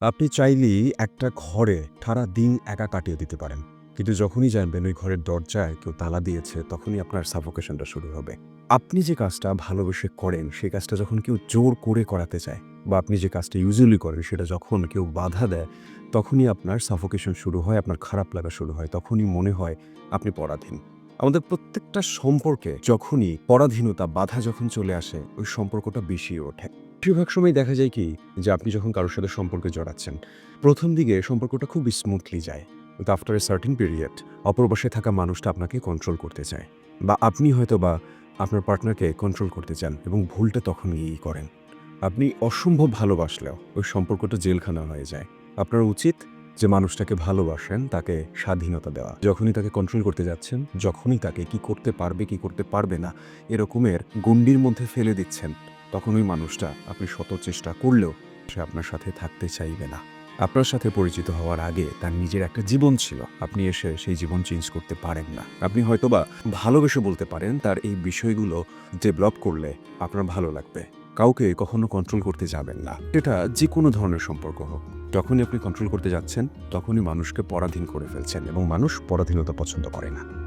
আপনি চাইলেই একটা ঘরে সারাদিন একা কাটিয়ে দিতে পারেন। কিন্তু যখনই জানবেন ওই ঘরের দরজায় কেউ তালা দিয়েছে, তখনই আপনার সাফোকেশনটা শুরু হবে। আপনি যে কাজটা ভালোবেসে করেন, সেই কাজটা যখন কেউ জোর করে করাতে চায় বা আপনি যে কাজটা ইউজুয়ালি করেন, সেটা যখন কেউ বাধা দেয়, তখনই আপনার সাফোকেশন শুরু হয়, আপনার খারাপ লাগা শুরু হয়। তখনই মনে হয় আপনি পরাধীন। আমাদের প্রত্যেকটা সম্পর্কে যখনই পরাধীনতা, বাধা যখন চলে আসে, ওই সম্পর্কটা বেশি ওঠে। বেশিরভাগ সময় দেখা যায় কি যে আপনি যখন কারো সাথে সম্পর্কে জড়াচ্ছেন, ১ম দিকে সম্পর্কটা খুব স্মুথলি যায়। কিন্তু আফটার এ সার্টেন পিরিয়ড অপর পাশে থাকা মানুষটা আপনাকে কন্ট্রোল করতে চায়। বা আপনি হয়তোবা আপনার পার্টনারকে কন্ট্রোল করতে চান এবং ভুলটা তখন গিয়েই করেন। আপনি অসম্ভব ভালোবাসলেও ওই সম্পর্কটা জেলখানা হয়ে যায়। আপনার উচিত যে মানুষটাকে ভালোবাসেন, তাকে স্বাধীনতা দেওয়া। যখনই তাকে কন্ট্রোল করতে যাচ্ছেন, যখনই তাকে কি করতে পারবে, কি করতে পারবে না, এরকমের গণ্ডির মধ্যে ফেলে দিচ্ছেন, তখন ওই মানুষটা আপনি শত চেষ্টা করলেও সে আপনার সাথে থাকতে চাইবে না। আপনার সাথে পরিচিত হওয়ার আগে তার নিজের একটা জীবন ছিল। আপনি এসে সেই জীবন চেঞ্জ করতে পারেন না। আপনি হয়তোবা ভালোবেসে বলতে পারেন তার এই বিষয়গুলো ডেভেলপ করলে আপনার ভালো লাগবে। কাউকে কখনো কন্ট্রোল করতে যাবেন না। এটা যেকোনো ধরনের সম্পর্ক হোক। যখনই আপনি কন্ট্রোল করতে যাচ্ছেন, তখনই মানুষকে পরাধীন করে ফেলছেন এবং মানুষ পরাধীনতা পছন্দ করে না।